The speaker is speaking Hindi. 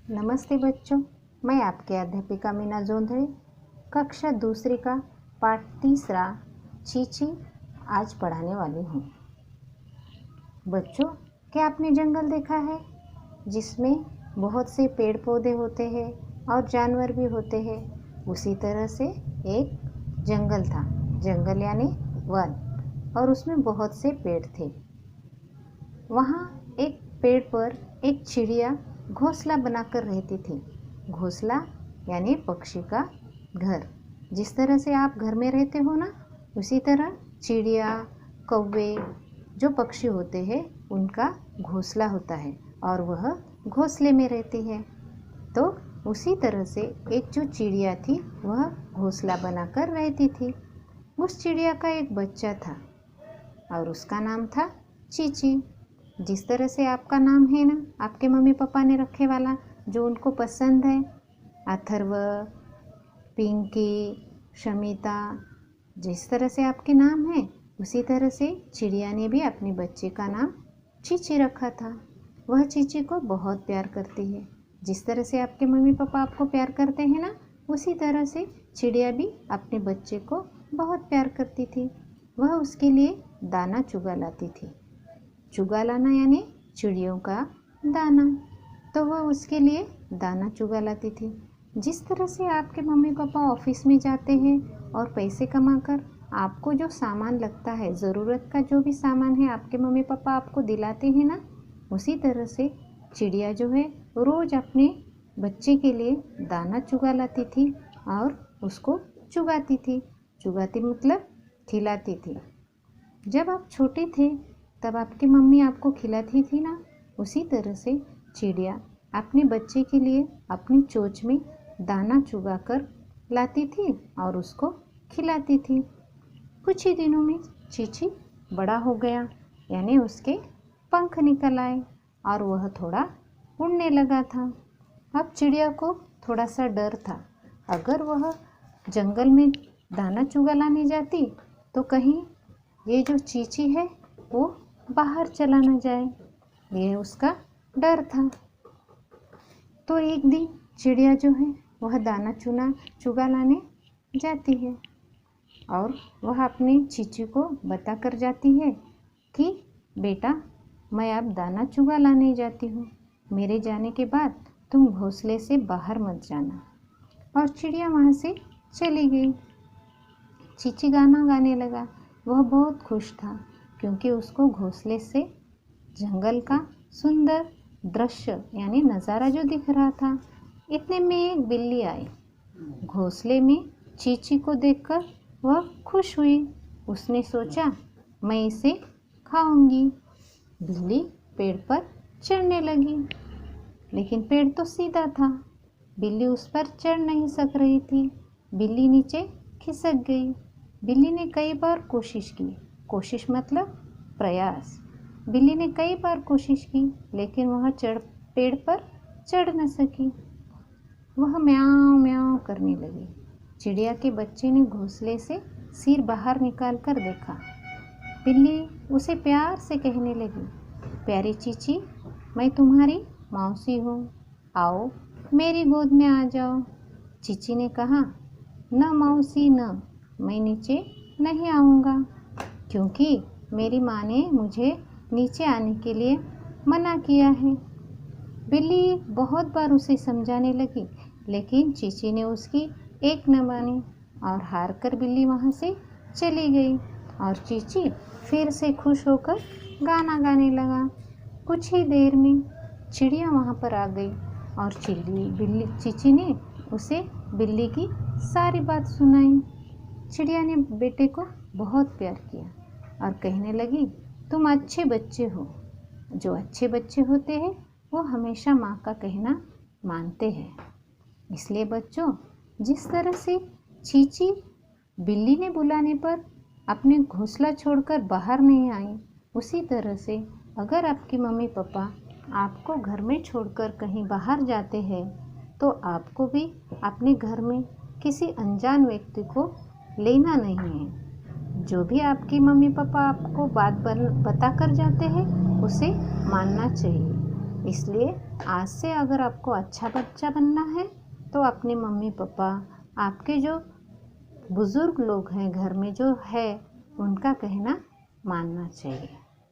नमस्ते बच्चों, मैं आपकी अध्यापिका मीना जोंधळे कक्षा दूसरी का पाठ तीसरा चीची आज पढ़ाने वाली हूँ। बच्चों, क्या आपने जंगल देखा है जिसमें बहुत से पेड़ पौधे होते हैं और जानवर भी होते हैं? उसी तरह से एक जंगल था, जंगल यानी वन, और उसमें बहुत से पेड़ थे। वहाँ एक पेड़ पर एक चिड़िया घोंसला बनाकर रहती थी। घोंसला यानी पक्षी का घर। जिस तरह से आप घर में रहते हो ना, उसी तरह चिड़िया, कौवे जो पक्षी होते हैं उनका घोंसला होता है और वह घोंसले में रहती है। तो उसी तरह से एक जो चिड़िया थी वह घोंसला बनाकर रहती थी। उस चिड़िया का एक बच्चा था और उसका नाम था चीची। जिस तरह से आपका नाम है ना, आपके मम्मी पापा ने रखे वाला जो उनको पसंद है, अथर्व, पिंकी, शमिता, जिस तरह से आपके नाम है उसी तरह से चिड़िया ने भी अपने बच्चे का नाम चीची रखा था। वह चीची को बहुत प्यार करती है। जिस तरह से आपके मम्मी पापा आपको प्यार करते हैं ना, उसी तरह से चिड़िया भी अपने बच्चे को बहुत प्यार करती थी। वह उसके लिए दाना चुगा लाती थी। चुगा लाना यानी चिड़ियों का दाना। तो वह उसके लिए दाना चुगा लाती थी। जिस तरह से आपके मम्मी पापा ऑफिस में जाते हैं और पैसे कमाकर आपको जो सामान लगता है, ज़रूरत का जो भी सामान है आपके मम्मी पापा आपको दिलाते हैं ना, उसी तरह से चिड़िया जो है रोज़ अपने बच्चे के लिए दाना चुगा लाती थी और उसको चुगाती थी। चुगाती मतलब खिलाती थी। जब आप छोटे थे तब आपकी मम्मी आपको खिलाती थी ना, उसी तरह से चिड़िया अपने बच्चे के लिए अपनी चोंच में दाना चुगा कर लाती थी और उसको खिलाती थी। कुछ ही दिनों में चीची बड़ा हो गया, यानी उसके पंख निकल आए और वह थोड़ा उड़ने लगा था। अब चिड़िया को थोड़ा सा डर था, अगर वह जंगल में दाना चुगा लाने जाती तो कहीं ये जो चीची है वो बाहर चला न जाए, यह उसका डर था। तो एक दिन चिड़िया जो है वह दाना चुगा लाने जाती है और वह अपनी चीची को बता कर जाती है कि बेटा, मैं अब दाना चुगा लाने जाती हूँ, मेरे जाने के बाद तुम घोंसले से बाहर मत जाना। और चिड़िया वहाँ से चली गई। चीची गाना गाने लगा। वह बहुत खुश था क्योंकि उसको घोंसले से जंगल का सुंदर दृश्य यानी नज़ारा जो दिख रहा था। इतने में एक बिल्ली आई। घोंसले में चीची को देखकर वह खुश हुई। उसने सोचा, मैं इसे खाऊंगी। बिल्ली पेड़ पर चढ़ने लगी, लेकिन पेड़ तो सीधा था, बिल्ली उस पर चढ़ नहीं सक रही थी। बिल्ली नीचे खिसक गई। बिल्ली ने कई बार कोशिश की, कोशिश मतलब प्रयास। बिल्ली ने कई बार कोशिश की लेकिन वह पेड़ पर चढ़ न सकी। वह म्याऊं म्याऊं करने लगी। चिड़िया के बच्चे ने घोंसले से सिर बाहर निकाल कर देखा। बिल्ली उसे प्यार से कहने लगी, प्यारी चीची, मैं तुम्हारी मौसी हूँ, आओ मेरी गोद में आ जाओ। चीची ने कहा, न मौसी न, मैं नीचे नहीं आऊँगा क्योंकि मेरी माँ ने मुझे नीचे आने के लिए मना किया है। बिल्ली बहुत बार उसे समझाने लगी लेकिन चीची ने उसकी एक न मानी और हार कर बिल्ली वहाँ से चली गई और चीची फिर से खुश होकर गाना गाने लगा। कुछ ही देर में चिड़िया वहाँ पर आ गई और चीची ने उसे बिल्ली की सारी बात सुनाई। चिड़िया ने बेटे को बहुत प्यार किया और कहने लगी, तुम अच्छे बच्चे हो। जो अच्छे बच्चे होते हैं वो हमेशा माँ का कहना मानते हैं। इसलिए बच्चों, जिस तरह से चीची बिल्ली ने बुलाने पर अपने घोंसला छोड़कर बाहर नहीं आई, उसी तरह से अगर आपकी मम्मी पापा आपको घर में छोड़कर कहीं बाहर जाते हैं तो आपको भी अपने घर में किसी अनजान व्यक्ति को लेना नहीं है। जो भी आपकी मम्मी पापा आपको बात बता कर जाते हैं उसे मानना चाहिए। इसलिए आज से अगर आपको अच्छा बच्चा बनना है तो अपने मम्मी पापा, आपके जो बुज़ुर्ग लोग हैं घर में जो है, उनका कहना मानना चाहिए।